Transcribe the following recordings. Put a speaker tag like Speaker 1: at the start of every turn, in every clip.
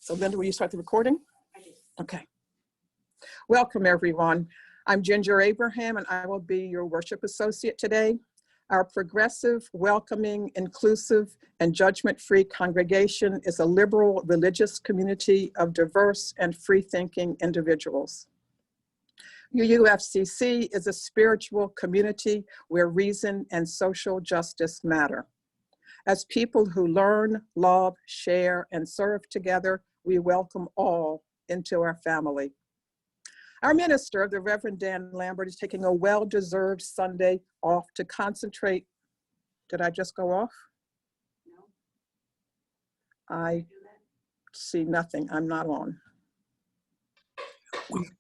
Speaker 1: So Linda, will you start the recording? Okay. Welcome everyone. I'm Ginger Abraham and I will be your worship associate today. Our progressive, welcoming, inclusive, and judgment-free congregation is a liberal religious community of diverse and free-thinking individuals. UUFCC is a spiritual community where reason and social justice matter. As people who learn, love, share, and serve together, we welcome all into our family. Our minister, the Reverend Dan Lambert, is taking a well-deserved Sunday off to concentrate. Did I just go off? No. I see nothing. I'm not on.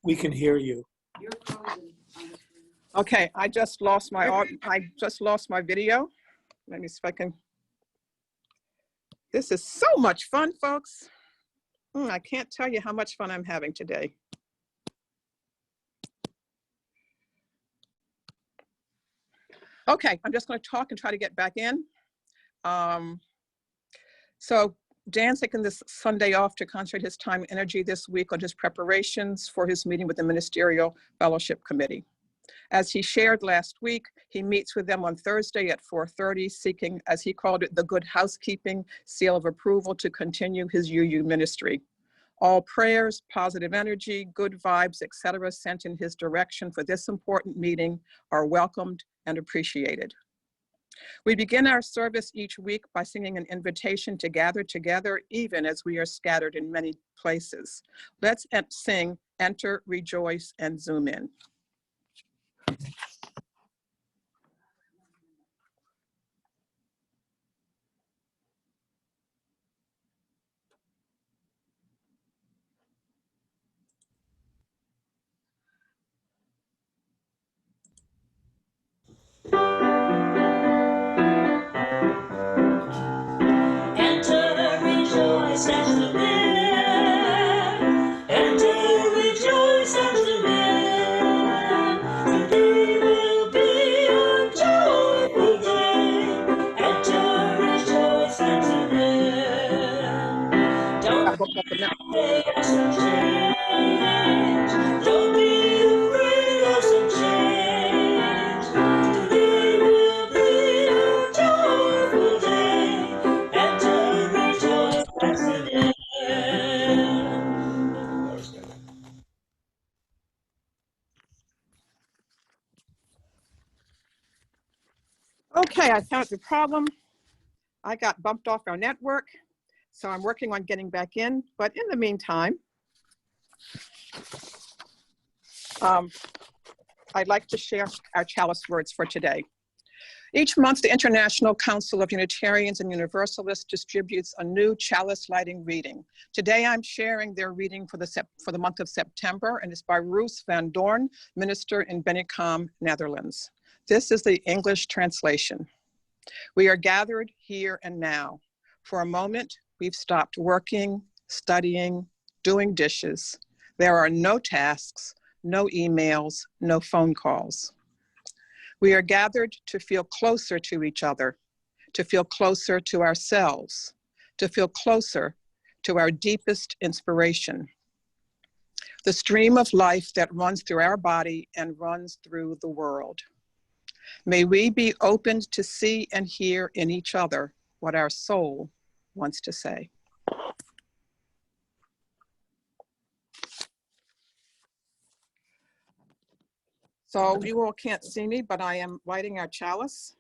Speaker 2: We can hear you.
Speaker 1: Okay, I just lost my video. Let me see if I can. This is so much fun, folks. I can't tell you how much fun I'm having today. Okay, I'm just going to talk and try to get back in. So Dan's taking this Sunday off to concentrate his time and energy this week on his preparations for his meeting with the Ministerial Fellowship Committee. As he shared last week, he meets with them on Thursday at 4:30, seeking, as he called it, the good housekeeping seal of approval to continue his UU ministry. All prayers, positive energy, good vibes, etc., sent in his direction for this important meeting are welcomed and appreciated. We begin our service each week by singing an invitation to gather together, even as we are scattered in many places. Let's sing Enter, Rejoice, and Zoom In. Okay, I found the problem. I got bumped off our network, so I'm working on getting back in. But in the meantime, I'd like to share our chalice words for today. Each month, the International Council of Unitarians and Universalists distributes a new chalice lighting reading. Today, I'm sharing their reading for the month of September, and it's by Roos van Doorn, minister in Bennekom, Netherlands. This is the English translation. We are gathered here and now. For a moment, we've stopped working, studying, doing dishes. There are no tasks, no emails, no phone calls. We are gathered to feel closer to each other, to feel closer to ourselves, to feel closer to our deepest inspiration, the stream of life that runs through our body and runs through the world. May we be opened to see and hear in each other what our soul wants to say. So you all can't see me, but I am lighting our chalice.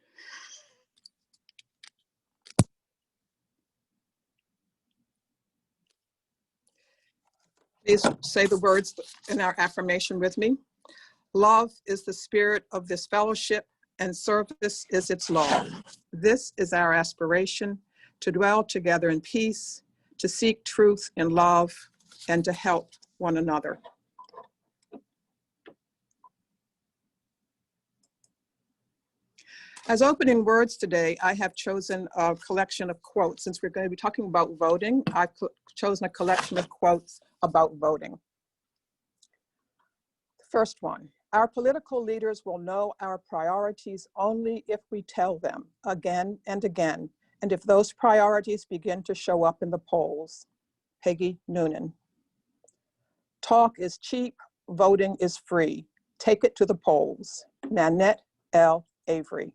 Speaker 1: Please say the words in our affirmation with me. Love is the spirit of this fellowship and service is its law. This is our aspiration, to dwell together in peace, to seek truth in love, and to help one another. As opening words today, I have chosen a collection of quotes. Since we're going to be talking about voting, I've chosen a collection of quotes about voting. The first one, our political leaders will know our priorities only if we tell them again and again, and if those priorities begin to show up in the polls. Peggy Noonan. Talk is cheap, voting is free. Take it to the polls. Nanette L. Avery.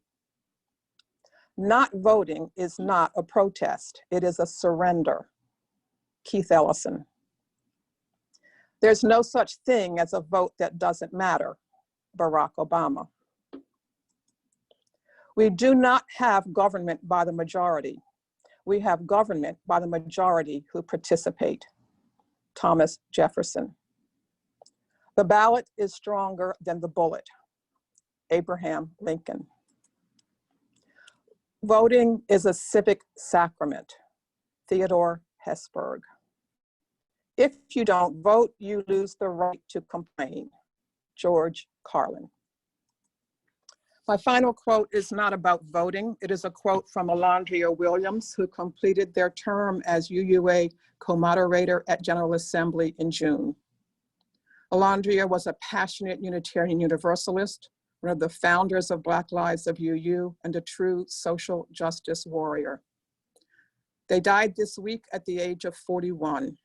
Speaker 1: Not voting is not a protest, it is a surrender. Keith Ellison. There's no such thing as a vote that doesn't matter. Barack Obama. We do not have government by the majority. We have government by the majority who participate. Thomas Jefferson. The ballot is stronger than the bullet. Abraham Lincoln. Voting is a civic sacrament. Theodore Hesburgh. If you don't vote, you lose the right to complain. George Carlin. My final quote is not about voting. It is a quote from Alondria Williams, who completed their term as UUA co-moderator at General Assembly in June. Alondria was a passionate Unitarian Universalist, one of the founders of Black Lives of UU, and a true social justice warrior. They died this week at the age of 41.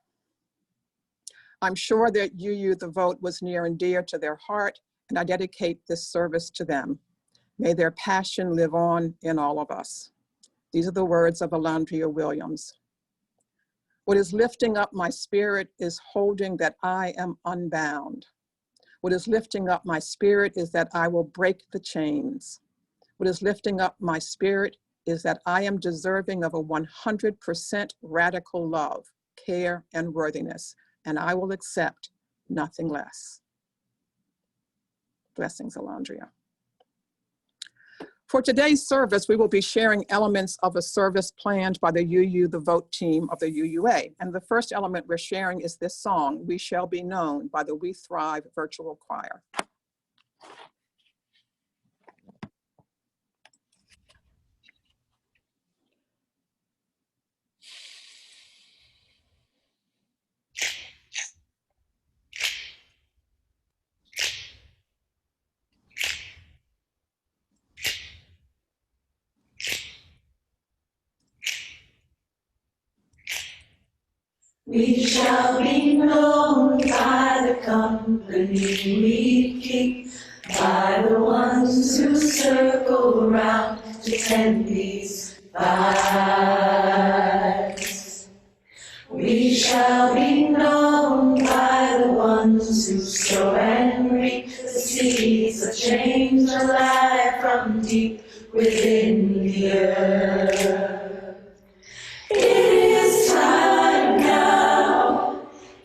Speaker 1: I'm sure that UU the Vote was near and dear to their heart, and I dedicate this service to them. May their passion live on in all of us. These are the words of Alondria Williams. What is lifting up my spirit is holding that I am unbound. What is lifting up my spirit is that I will break the chains. What is lifting up my spirit is that I am deserving of a 100% radical love, care, and worthiness, and I will accept nothing less. Blessings, Alondria. For today's service, we will be sharing elements of a service planned by the UU the Vote team of the UUA. And the first element we're sharing is this song, We Shall Be Known, by the We Thrive Virtual Choir.
Speaker 2: We shall be known by the company we keep, by the ones who circle around to tend these vibes. We shall be known by the ones who sow and reap the seeds of change alive from deep within the earth. It is time now.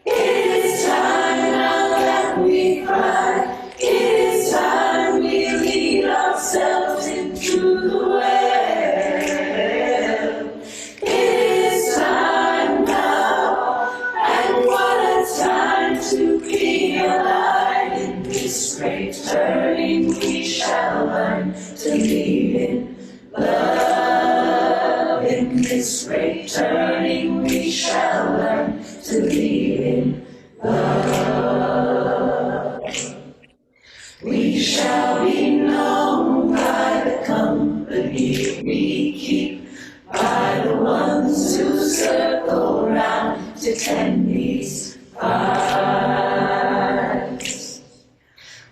Speaker 2: It is time now that we cry. It is time we lead ourselves into the well. It is time now, and what a time to be alive. In this great turning we shall learn to lead in love. In this great turning we shall learn to lead in love. We shall be known by the company we keep, by the ones who circle round to tend these vibes.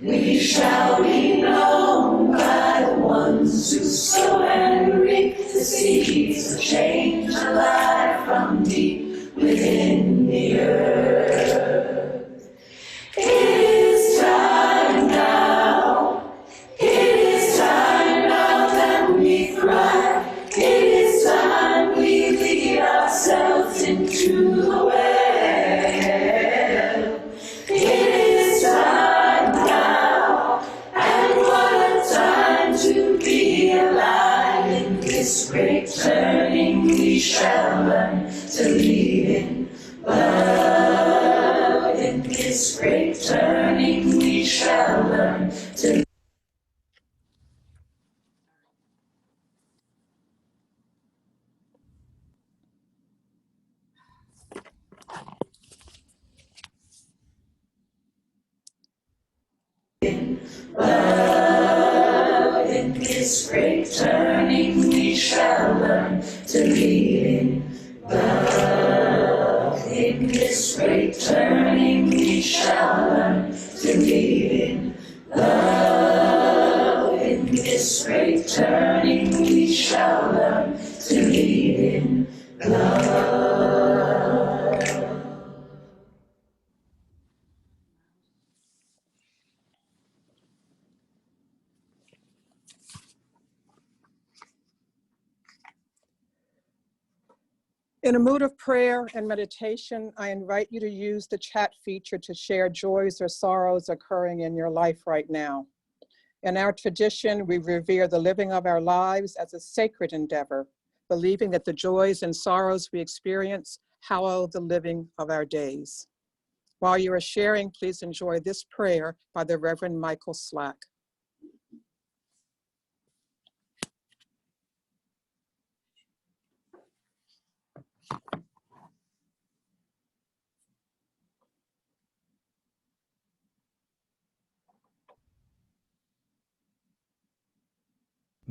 Speaker 2: We shall be known by the ones who sow and reap the seeds of change alive from deep within the earth. It is time now. It is time now that we thrive. It is time we lead ourselves into the well. It is time now, and what a time to be alive. In this great turning we shall learn to lead in love. In this great turning we shall learn to love. In this great turning we shall learn to lead in love. In this great turning we shall learn to live in love. In this great turning we shall learn to live in love.
Speaker 1: In a mood of prayer and meditation, I invite you to use the chat feature to share joys or sorrows occurring in your life right now. In our tradition, we revere the living of our lives as a sacred endeavor, believing that the joys and sorrows we experience hallow the living of our days. While you are sharing, please enjoy this prayer by the Reverend Michael Slack.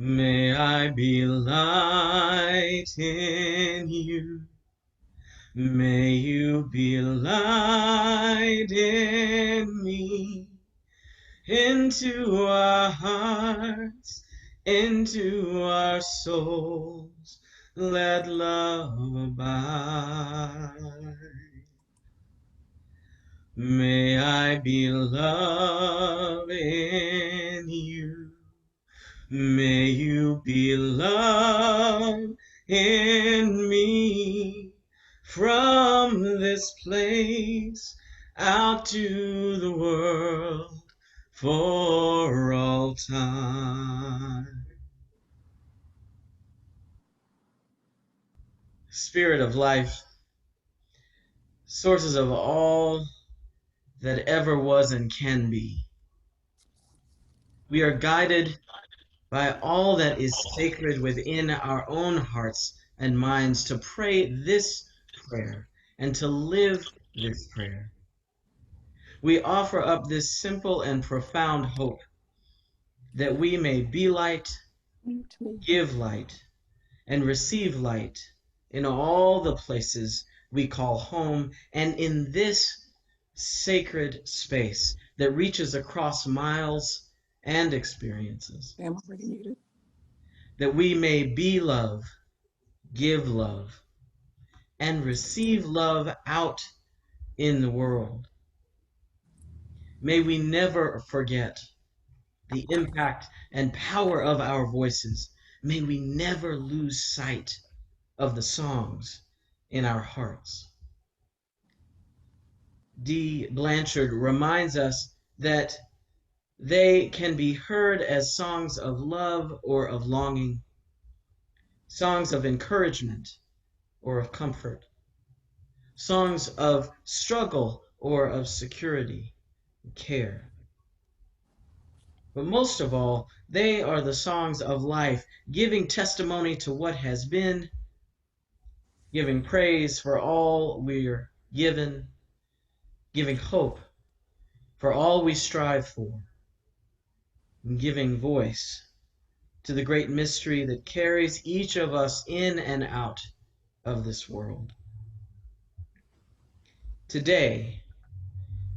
Speaker 3: May I be light in you. May you be light in me. Into our hearts, into our souls, let love abide. May I be love in you. May you be love in me. From this place out to the world for all time. Spirit of life, sources of all that ever was and can be, we are guided by all that is sacred within our own hearts and minds to pray this prayer and to live this prayer. We offer up this simple and profound hope that we may be light, give light, and receive light in all the places we call home, and in this sacred space that reaches across miles and experiences.
Speaker 1: I'm already muted.
Speaker 3: That we may be love, give love, and receive love out in the world. May we never forget the impact and power of our voices. May we never lose sight of the songs in our hearts. D. Blanchard reminds us that they can be heard as songs of love or of longing, songs of encouragement or of comfort, songs of struggle or of security and care. But most of all, they are the songs of life, giving testimony to what has been, giving praise for all we're given, giving hope for all we strive for, and giving voice to the great mystery that carries each of us in and out of this world. Today,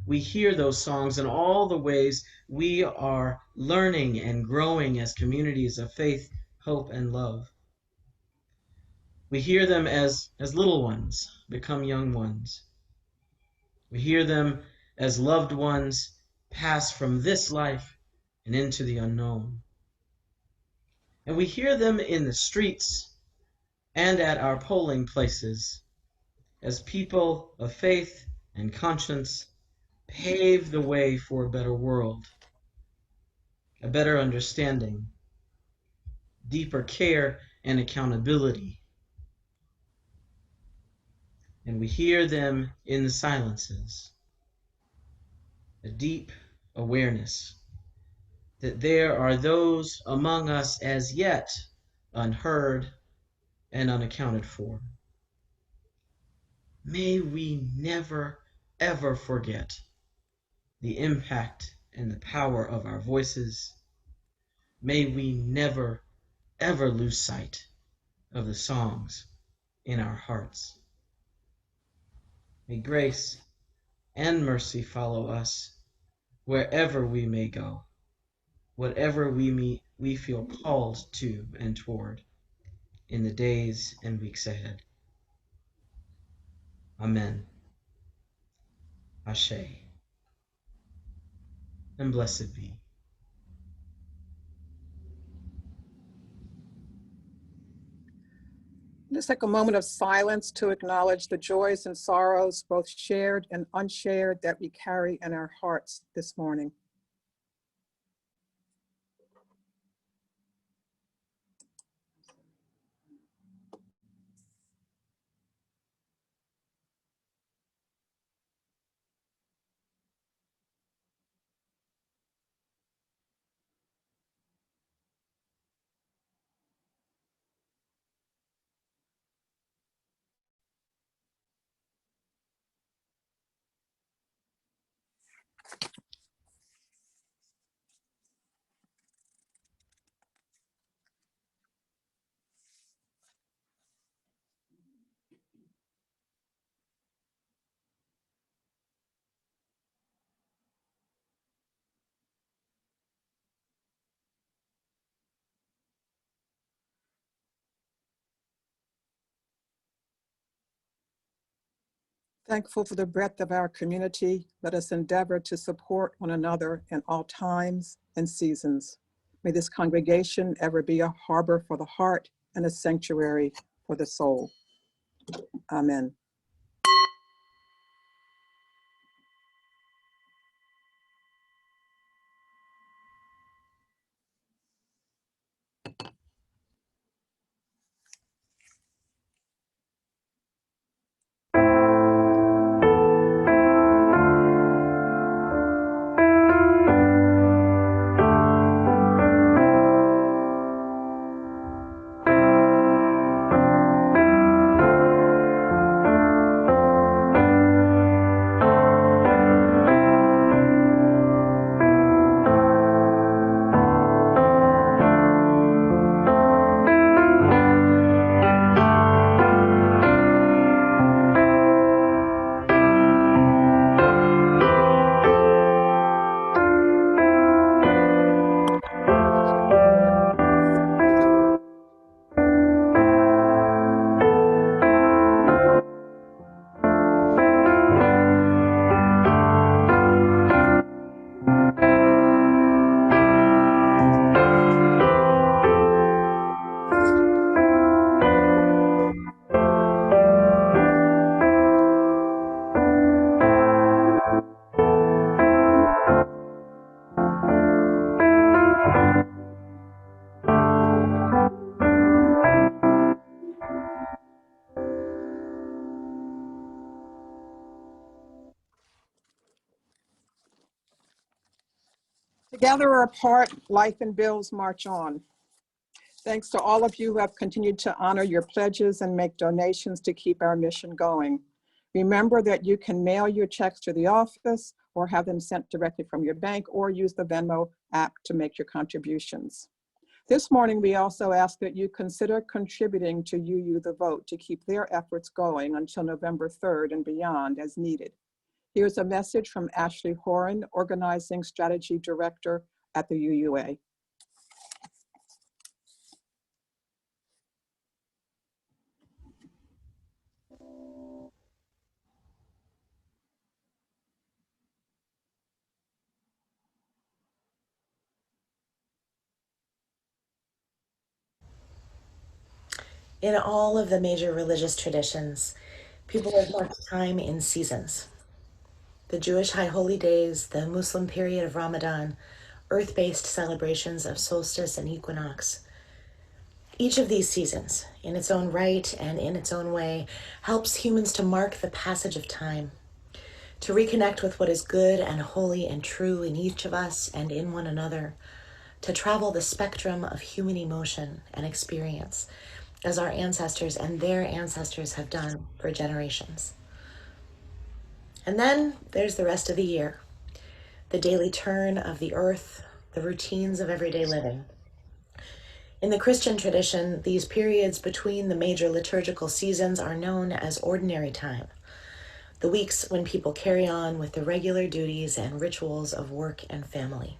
Speaker 3: we hear those songs in all the ways we are learning and growing as communities of faith, hope, and love. We hear them as little ones become young ones. We hear them as loved ones pass from this life and into the unknown. And we hear them in the streets and at our polling places as people of faith and conscience pave the way for a better world, a better understanding, deeper care and accountability. And we hear them in the silences, a deep awareness that there are those among us as yet unheard and unaccounted for. May we never, ever forget the impact and the power of our voices. May we never, ever lose sight of the songs in our hearts. May grace and mercy follow us wherever we may go, whatever we feel called to and toward in the days and weeks ahead. Amen. Ashe. And blessed be.
Speaker 1: Let's take a moment of silence to acknowledge the joys and sorrows, both shared and unshared, that we carry in our hearts this morning. Thankful for the breadth of our community, let us endeavor to support one another in all times and seasons. May this congregation ever be a harbor for the heart and a sanctuary for the soul. Amen. Together or apart, life and bills march on. Thanks to all of you who have continued to honor your pledges and make donations to keep our mission going. Remember that you can mail your checks to the office or have them sent directly from your bank, or use the Venmo app to make your contributions. This morning, we also ask that you consider contributing to UU The Vote to keep their efforts going until November 3rd and beyond as needed. Here's a message from Ashley Horan, Organizing Strategy Director at the UUA.
Speaker 4: In all of the major religious traditions, people have marked time in seasons. The Jewish High Holy Days, the Muslim period of Ramadan, earth-based celebrations of solstice and equinox. Each of these seasons, in its own right and in its own way, helps humans to mark the passage of time, to reconnect with what is good and holy and true in each of us and in one another, to travel the spectrum of human emotion and experience, as our ancestors and their ancestors have done for generations. And then there's the rest of the year, the daily turn of the earth, the routines of everyday living. In the Christian tradition, these periods between the major liturgical seasons are known as ordinary time, the weeks when people carry on with the regular duties and rituals of work and family.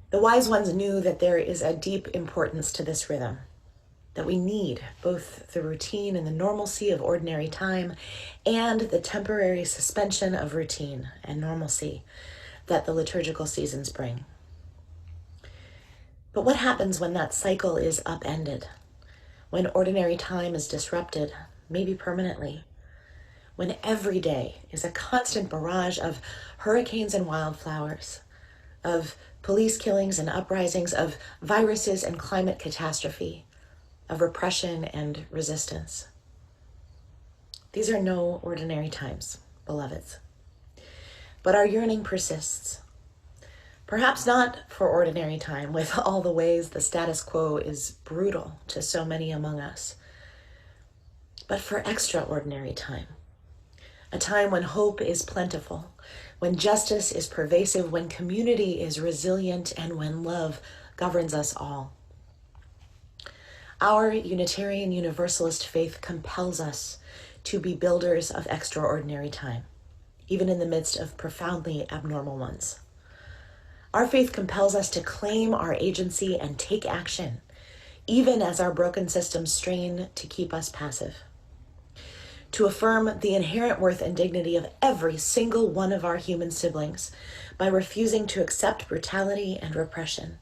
Speaker 4: The wise ones knew that there is a deep importance to this rhythm, that we need both the routine and the normalcy of ordinary time and the temporary suspension of routine and normalcy that the liturgical seasons bring. But what happens when that cycle is upended? When ordinary time is disrupted, maybe permanently? When every day is a constant barrage of hurricanes and wildflowers, of police killings and uprisings, of viruses and climate catastrophe, of repression and resistance? These are no ordinary times, beloveds. But our yearning persists. Perhaps not for ordinary time, with all the ways the status quo is brutal to so many among us, but for extraordinary time. A time when hope is plentiful, when justice is pervasive, when community is resilient, and when love governs us all. Our Unitarian Universalist faith compels us to be builders of extraordinary time, even in the midst of profoundly abnormal ones. Our faith compels us to claim our agency and take action, even as our broken systems strain to keep us passive. To affirm the inherent worth and dignity of every single one of our human siblings by refusing to accept brutality and repression.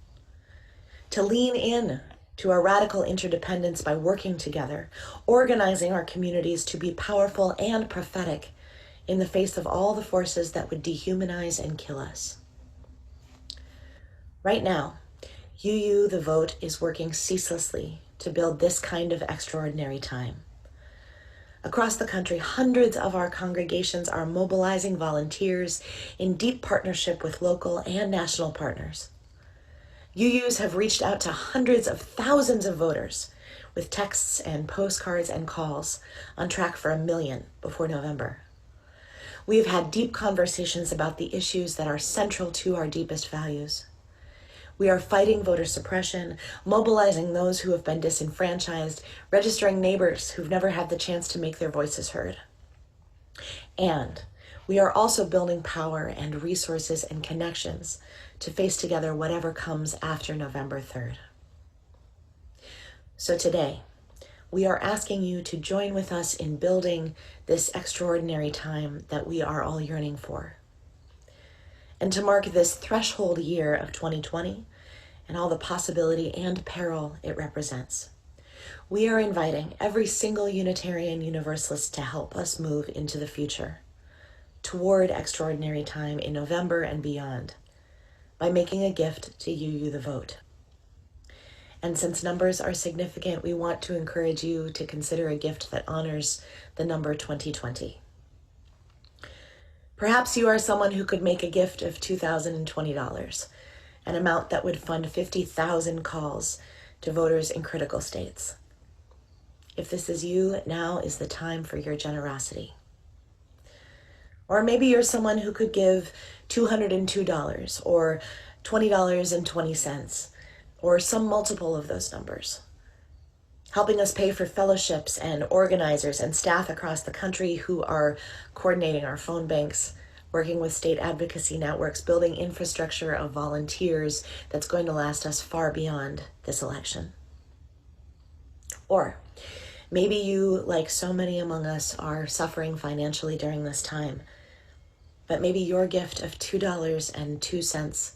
Speaker 4: To lean in to our radical interdependence by working together, organizing our communities to be powerful and prophetic in the face of all the forces that would dehumanize and kill us. Right now, UU the Vote is working ceaselessly to build this kind of extraordinary time. Across the country, hundreds of our congregations are mobilizing volunteers in deep partnership with local and national partners. UUs have reached out to hundreds of thousands of voters with texts and postcards and calls, on track for 1 million before November. We have had deep conversations about the issues that are central to our deepest values. We are fighting voter suppression, mobilizing those who have been disenfranchised, registering neighbors who've never had the chance to make their voices heard. And we are also building power and resources and connections to face together whatever comes after November 3rd. So today, we are asking you to join with us in building this extraordinary time that we are all yearning for. And to mark this threshold year of 2020 and all the possibility and peril it represents, we are inviting every single Unitarian Universalist to help us move into the future, toward extraordinary time in November and beyond, by making a gift to UU the Vote. And since numbers are significant, we want to encourage you to consider a gift that honors the number 2020. Perhaps you are someone who could make a gift of $2,020, an amount that would fund 50,000 calls to voters in critical states. If this is you, now is the time for your generosity. Or maybe you're someone who could give $202 or $20.20 or some multiple of those numbers, helping us pay for fellowships and organizers and staff across the country who are coordinating our phone banks, working with state advocacy networks, building infrastructure of volunteers that's going to last us far beyond this election. Or maybe you, like so many among us, are suffering financially during this time, but maybe your gift of $2.02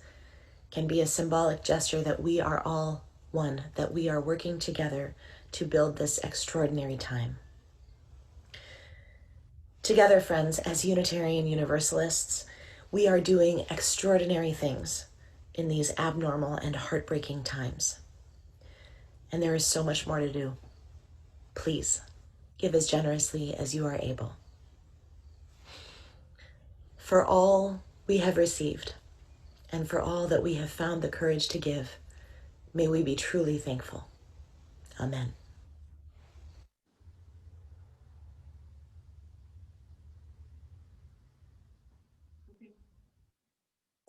Speaker 4: can be a symbolic gesture that we are all one, that we are working together to build this extraordinary time. Together, friends, as Unitarian Universalists, we are doing extraordinary things in these abnormal and heartbreaking times. And there is so much more to do. Please, give as generously as you are able. For all we have received, and for all that we have found the courage to give, may we be truly thankful. Amen.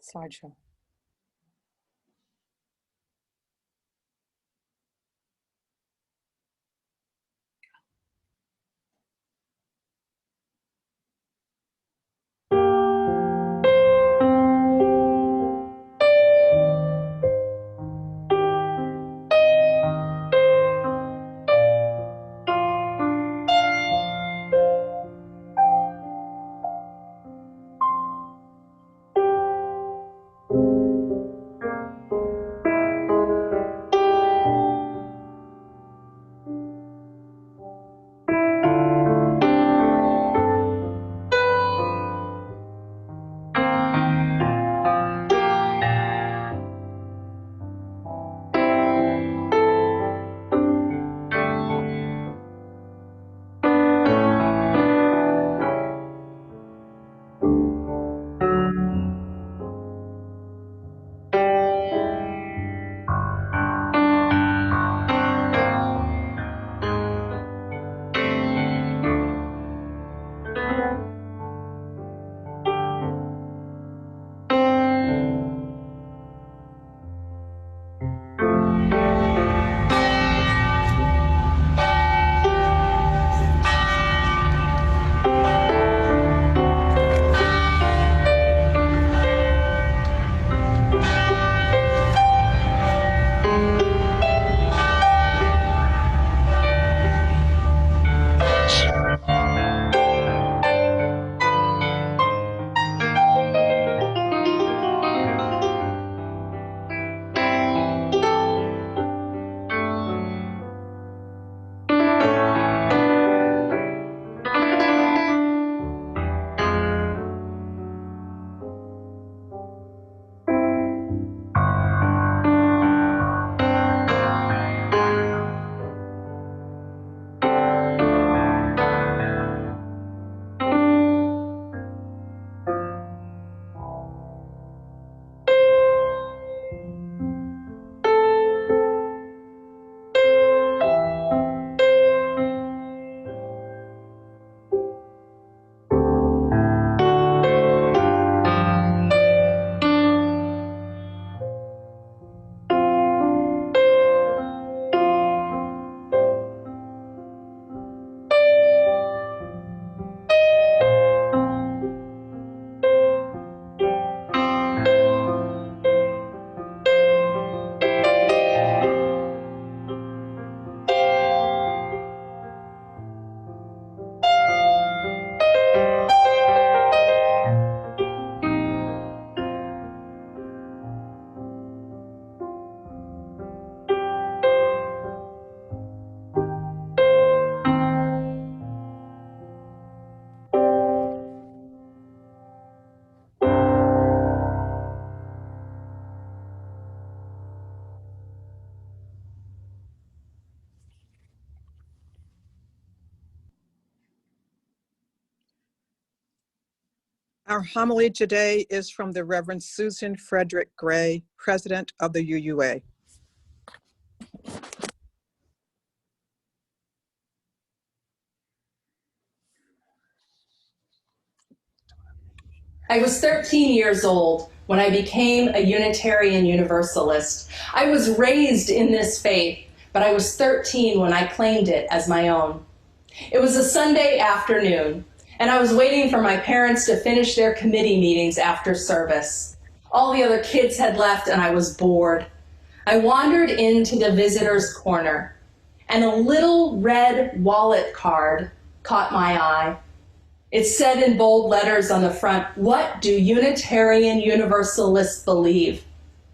Speaker 1: Slideshow. Our homily today is from the Reverend Susan Frederick Gray, President of the UUA.
Speaker 5: I was 13 years old when I became a Unitarian Universalist. I was raised in this faith, but I was 13 when I claimed it as my own. It was a Sunday afternoon, and I was waiting for my parents to finish their committee meetings after service. All the other kids had left, and I was bored. I wandered into the visitor's corner, and a little red wallet card caught my eye. It said in bold letters on the front, "What do Unitarian Universalists believe?"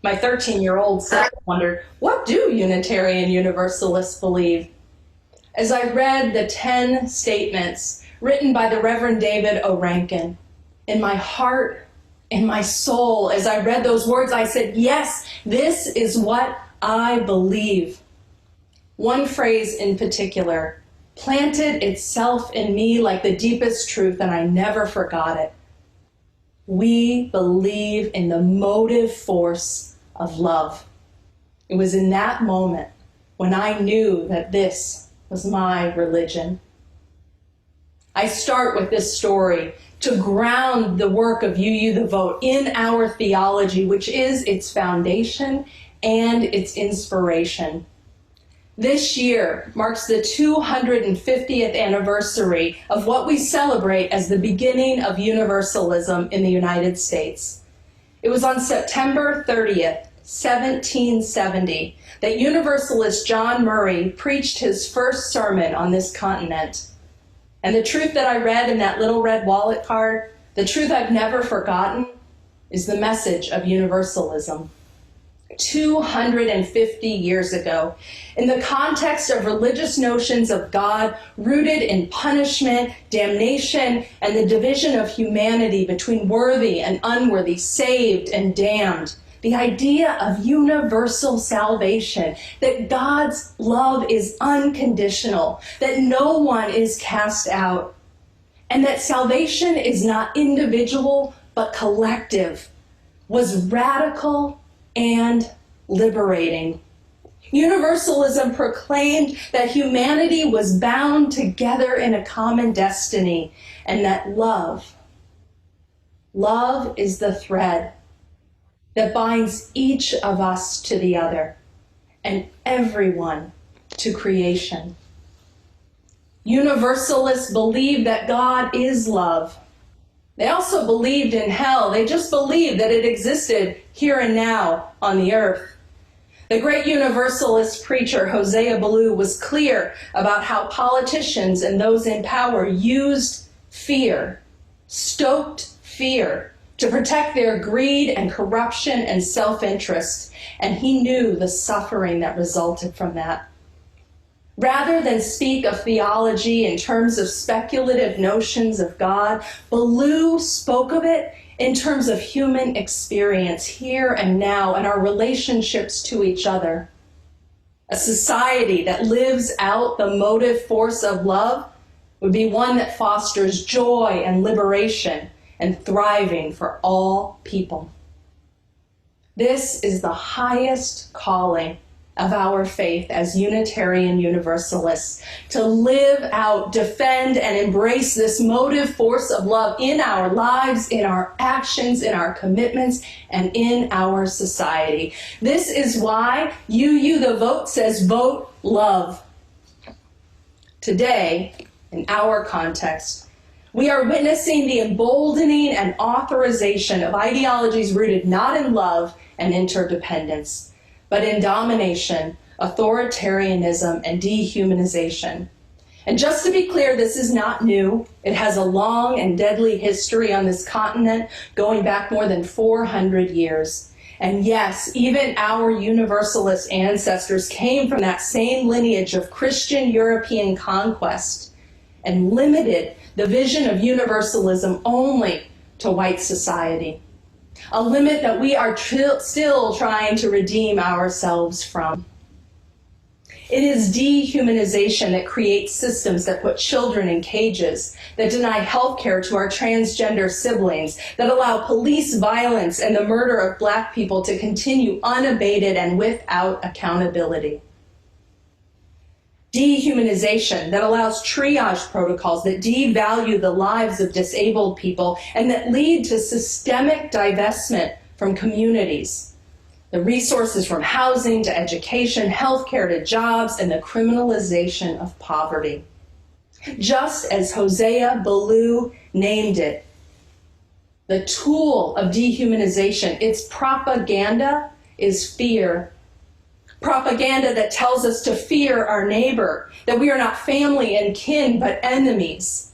Speaker 5: My 13-year-old self wondered, what do Unitarian Universalists believe? As I read the 10 statements written by the Reverend David O. Rankin, in my heart, in my soul, as I read those words, I said, yes, this is what I believe. One phrase in particular planted itself in me like the deepest truth, and I never forgot it. We believe in the motive force of love. It was in that moment when I knew that this was my religion. I start with this story to ground the work of UU The Vote in our theology, which is its foundation and its inspiration. This year marks the 250th anniversary of what we celebrate as the beginning of Universalism in the United States. It was on September 30th, 1770, that Universalist John Murray preached his first sermon on this continent. And the truth that I read in that little red wallet card, the truth I've never forgotten, is the message of Universalism. 250 years ago, in the context of religious notions of God rooted in punishment, damnation, and the division of humanity between worthy and unworthy, saved and damned, the idea of universal salvation, that God's love is unconditional, that no one is cast out, and that salvation is not individual but collective, was radical and liberating. Universalism proclaimed that humanity was bound together in a common destiny, and that love is the thread that binds each of us to the other and everyone to creation. Universalists believe that God is love. They also believed in hell. They just believed that it existed here and now on the earth. The great Universalist preacher Hosea Ballou was clear about how politicians and those in power used fear, stoked fear, to protect their greed and corruption and self-interest, and he knew the suffering that resulted from that. Rather than speak of theology in terms of speculative notions of God, Ballou spoke of it in terms of human experience here and now and our relationships to each other. A society that lives out the motive force of love would be one that fosters joy and liberation and thriving for all people. This is the highest calling of our faith as Unitarian Universalists, to live out, defend, and embrace this motive force of love in our lives, in our actions, in our commitments, and in our society. This is why UU The Vote says vote love. Today, in our context, we are witnessing the emboldening and authorization of ideologies rooted not in love and interdependence, but in domination, authoritarianism, and dehumanization. And just to be clear, this is not new. It has a long and deadly history on this continent, going back more than 400 years. And yes, even our Universalist ancestors came from that same lineage of Christian European conquest and limited the vision of universalism only to white society, a limit that we are still trying to redeem ourselves from. It is dehumanization that creates systems that put children in cages, that deny health care to our transgender siblings, that allow police violence and the murder of Black people to continue unabated and without accountability. Dehumanization that allows triage protocols that devalue the lives of disabled people and that lead to systemic divestment from communities. The resources from housing to education, healthcare to jobs, and the criminalization of poverty. Just as Hosea Ballou named it, the tool of dehumanization, its propaganda is fear. Propaganda that tells us to fear our neighbor, that we are not family and kin, but enemies.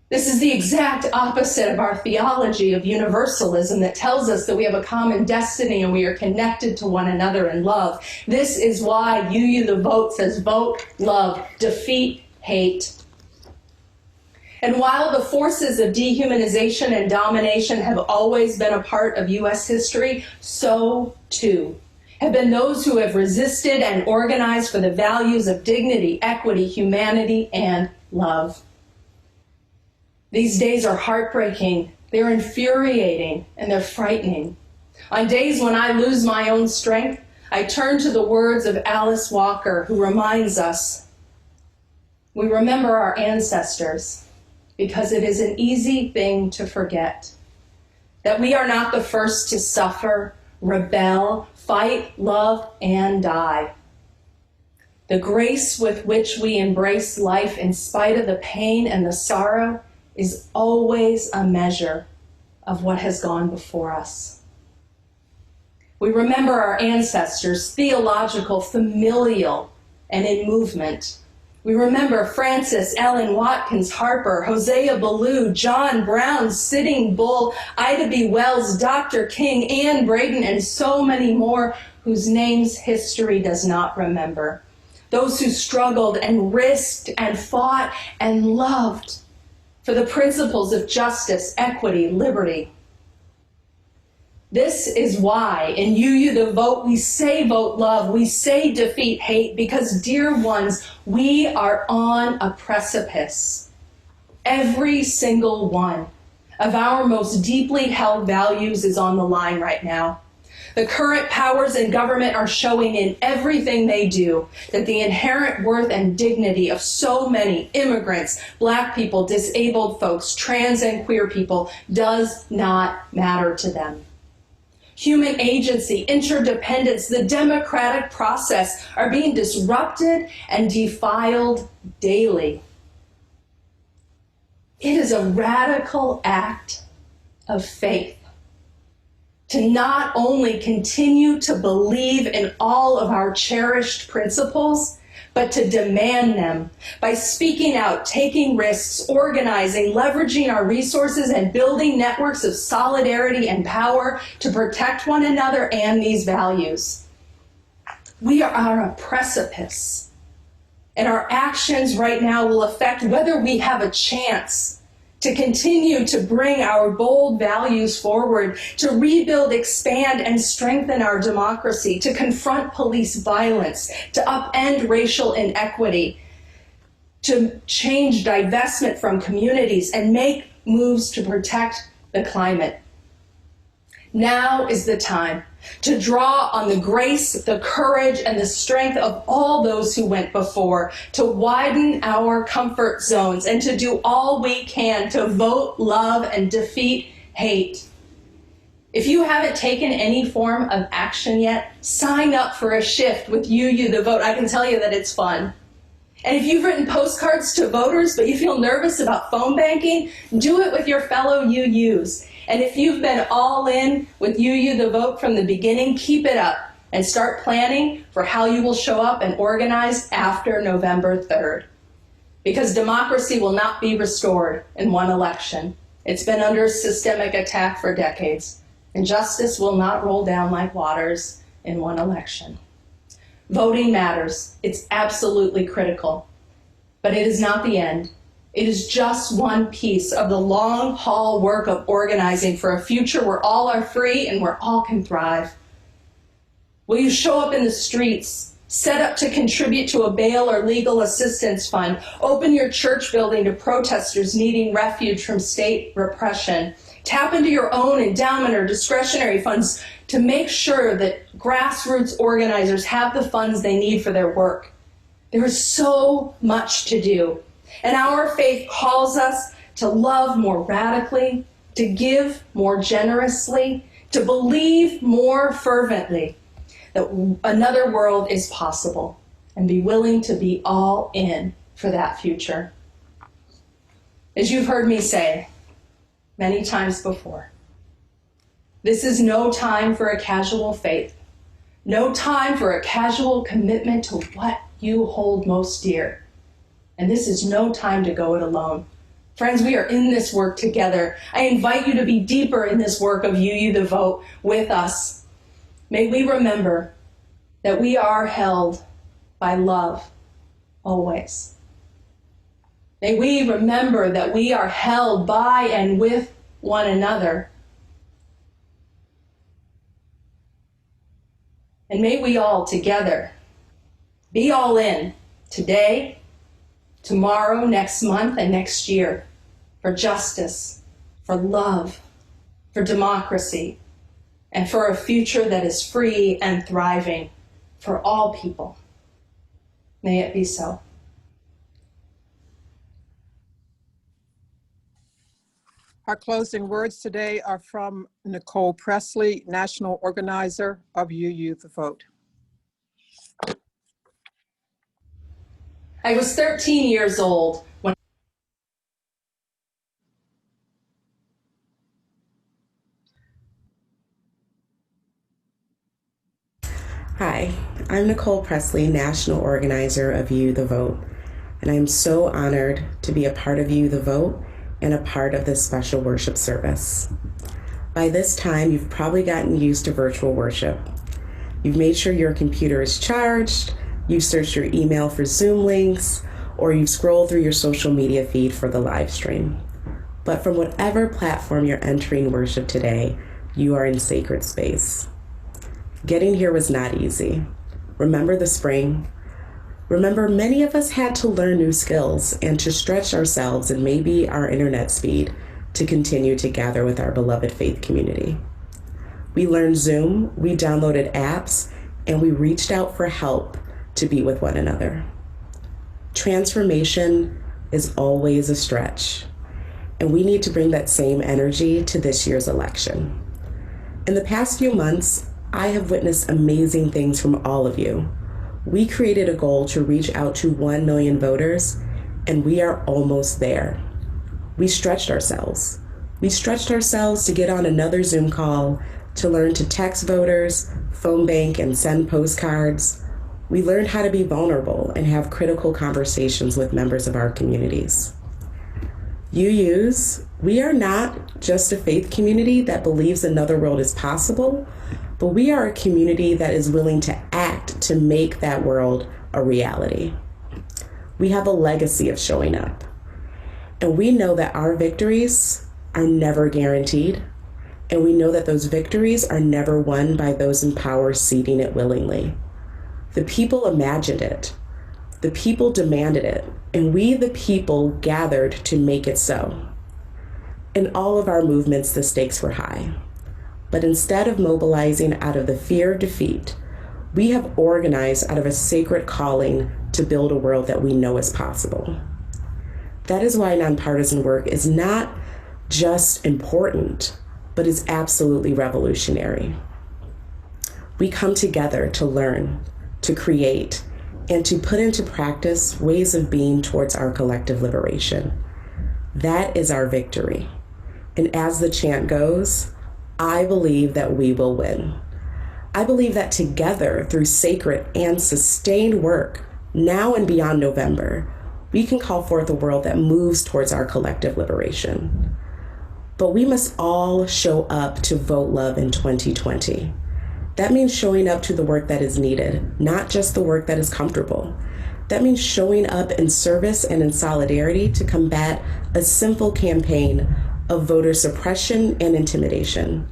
Speaker 5: This is the exact opposite of our theology of universalism that tells us that we have a common destiny and we are connected to one another in love. This is why UU the Vote says vote, love, defeat, hate. And while the forces of dehumanization and domination have always been a part of U.S. history, so too have been those who have resisted and organized for the values of dignity, equity, humanity, and love. These days are heartbreaking, they're infuriating, and they're frightening. On days when I lose my own strength, I turn to the words of Alice Walker, who reminds us, we remember our ancestors because it is an easy thing to forget, that we are not the first to suffer, rebel, fight, love, and die. The grace with which we embrace life in spite of the pain and the sorrow is always a measure of what has gone before us. We remember our ancestors, theological, familial, and in movement. We remember Francis, Ellen Watkins Harper, Hosea Ballou, John Brown, Sitting Bull, Ida B. Wells, Dr. King, Anne Braden, and so many more whose names history does not remember. Those who struggled and risked and fought and loved for the principles of justice, equity, liberty. This is why in UU the Vote we say vote love, we say defeat hate, because dear ones, we are on a precipice. Every single one of our most deeply held values is on the line right now. The current powers in government are showing in everything they do that the inherent worth and dignity of so many immigrants, Black people, disabled folks, trans and queer people does not matter to them. Human agency, interdependence, the democratic process are being disrupted and defiled daily. It is a radical act of faith to not only continue to believe in all of our cherished principles, but to demand them by speaking out, taking risks, organizing, leveraging our resources, and building networks of solidarity and power to protect one another and these values. We are on a precipice, and our actions right now will affect whether we have a chance to continue to bring our bold values forward, to rebuild, expand, and strengthen our democracy, to confront police violence, to upend racial inequity, to change divestment from communities, and make moves to protect the climate. Now is the time to draw on the grace, the courage, and the strength of all those who went before, to widen our comfort zones, and to do all we can to vote, love, and defeat hate. If you haven't taken any form of action yet, sign up for a shift with UU the Vote. I can tell you that it's fun. And if you've written postcards to voters, but you feel nervous about phone banking, do it with your fellow UUs. And if you've been all in with UU the Vote from the beginning, keep it up and start planning for how you will show up and organize after November 3rd. Because democracy will not be restored in one election. It's been under systemic attack for decades, and justice will not roll down like waters in one election. Voting matters. It's absolutely critical, but it is not the end. It is just one piece of the long haul work of organizing for a future where all are free and where all can thrive. Will you show up in the streets Set up to contribute to a bail or legal assistance fund. Open your church building to protesters needing refuge from state repression. Tap into your own endowment or discretionary funds to make sure that grassroots organizers have the funds they need for their work. There is so much to do, and our faith calls us to love more radically, to give more generously, to believe more fervently that another world is possible, and be willing to be all in for that future. As you've heard me say many times before, this is no time for a casual faith, no time for a casual commitment to what you hold most dear. And this is no time to go it alone. Friends, we are in this work together. I invite you to be deeper in this work of UU the Vote with us. May we remember that we are held by love always. May we remember that we are held by and with one another. And may we all together be all in today, tomorrow, next month, and next year for justice, for love, for democracy, and for a future that is free and thriving for all people. May it be so.
Speaker 1: Our closing words today are from Nicole Presley, National Organizer of UU the Vote.
Speaker 5: I was 13 years old when
Speaker 6: Hi, I'm Nicole Presley, National Organizer of UU the Vote, and I'm so honored to be a part of UU the Vote and a part of this special worship service. By this time, you've probably gotten used to virtual worship. You've made sure your computer is charged, you've searched your email for Zoom links, or you've scrolled through your social media feed for the live stream. But from whatever platform you're entering worship today, you are in sacred space. Getting here was not easy. Remember the spring? Remember, many of us had to learn new skills and to stretch ourselves and maybe our internet speed to continue to gather with our beloved faith community. We learned Zoom, we downloaded apps, and we reached out for help to be with one another. Transformation is always a stretch, and we need to bring that same energy to this year's election. In the past few months, I have witnessed amazing things from all of you. We created a goal to reach out to 1 million voters, and we are almost there. We stretched ourselves. We stretched ourselves to get on another Zoom call, to learn to text voters, phone bank, and send postcards. We learned how to be vulnerable and have critical conversations with members of our communities. UUs, we are not just a faith community that believes another world is possible, but we are a community that is willing to act to make that world a reality. We have a legacy of showing up, and we know that our victories are never guaranteed, and we know that those victories are never won by those in power ceding it willingly. The people imagined it, the people demanded it, and we, the people, gathered to make it so. In all of our movements, the stakes were high. But instead of mobilizing out of the fear of defeat, we have organized out of a sacred calling to build a world that we know is possible. That is why nonpartisan work is not just important, but is absolutely revolutionary. We come together to learn, to create, and to put into practice ways of being towards our collective liberation. That is our victory. And as the chant goes, I believe that we will win. I believe that together, through sacred and sustained work, now and beyond November, we can call forth a world that moves towards our collective liberation. But we must all show up to vote love in 2020. That means showing up to the work that is needed, not just the work that is comfortable. That means showing up in service and in solidarity to combat a simple campaign of voter suppression and intimidation.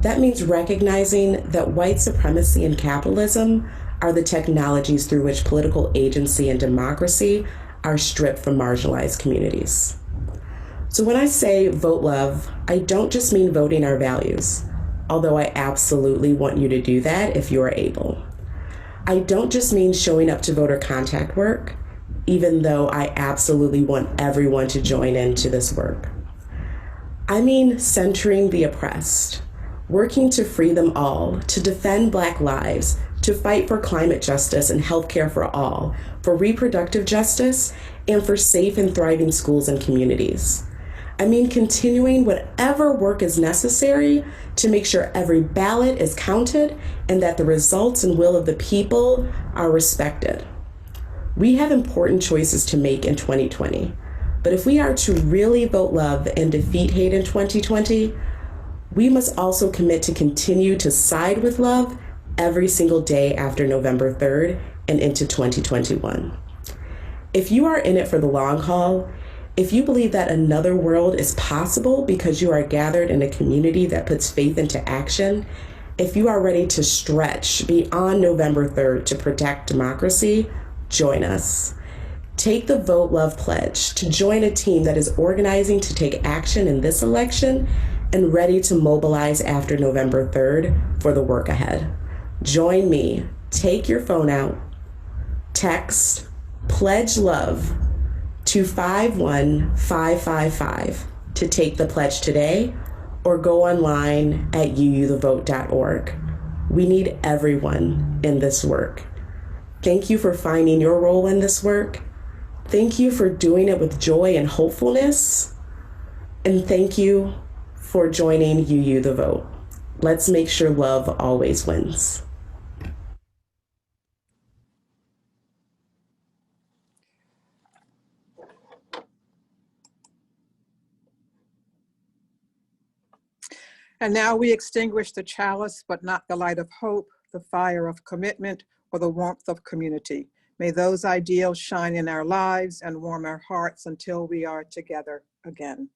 Speaker 6: That means recognizing that white supremacy and capitalism are the technologies through which political agency and democracy are stripped from marginalized communities. So when I say vote love, I don't just mean voting our values, although I absolutely want you to do that if you are able. I don't just mean showing up to voter contact work, even though I absolutely want everyone to join into this work. I mean centering the oppressed, working to free them all, to defend Black lives, to fight for climate justice and healthcare for all, for reproductive justice, and for safe and thriving schools and communities. I mean continuing whatever work is necessary to make sure every ballot is counted and that the results and will of the people are respected. We have important choices to make in 2020, but if we are to really vote love and defeat hate in 2020, we must also commit to continue to side with love every single day after November 3rd and into 2021. If you are in it for the long haul, if you believe that another world is possible because you are gathered in a community that puts faith into action, if you are ready to stretch beyond November 3rd to protect democracy, join us. Take the Vote Love Pledge to join a team that is organizing to take action in this election and ready to mobilize after November 3rd for the work ahead. Join me. Take your phone out, text Pledge Love to 51555 to take the pledge today, or go online at uuthevote.org. We need everyone in this work. Thank you for finding your role in this work. Thank you for doing it with joy and hopefulness. And thank you for joining UU the Vote. Let's make sure love always wins.
Speaker 1: And now we extinguish the chalice, but not the light of hope, the fire of commitment, or the warmth of community. May those ideals shine in our lives and warm our hearts until we are together again.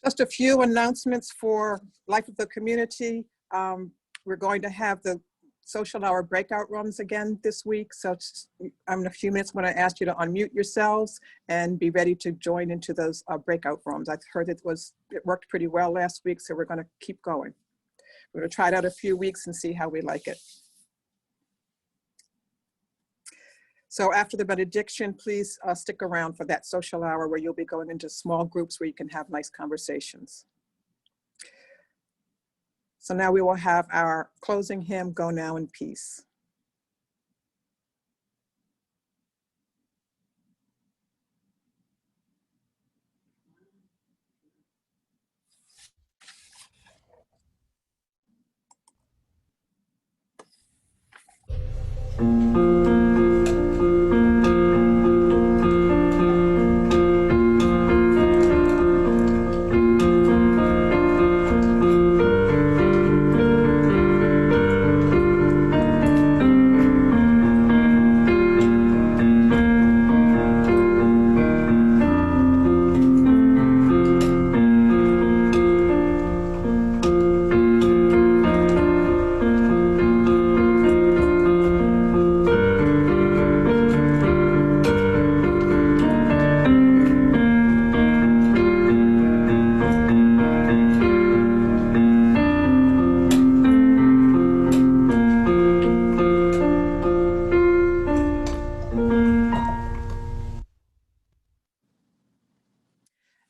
Speaker 1: Just a few announcements for Life of the Community. We're going to have the social hour breakout rooms again this week. So I'm in a few minutes going to ask you to unmute yourselves and be ready to join into those breakout rooms. I've heard it worked pretty well last week, so we're going to keep going. We're going to try it out a few weeks and see how we like it. So after the benediction, please stick around for that social hour where you'll be going into small groups where you can have nice conversations. So now we will have our closing hymn, Go Now in Peace.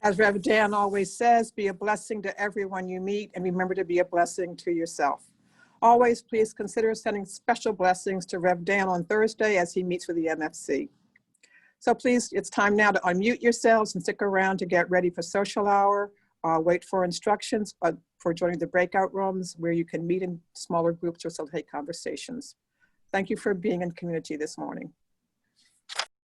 Speaker 1: As Rev Dan always says, be a blessing to everyone you meet, and remember to be a blessing to yourself. Always please consider sending special blessings to Rev Dan on Thursday as he meets with the MFC. So please, it's time now to unmute yourselves and stick around to get ready for social hour. Wait for instructions for joining the breakout rooms where you can meet in smaller groups or facilitate conversations. Thank you for being in community this morning.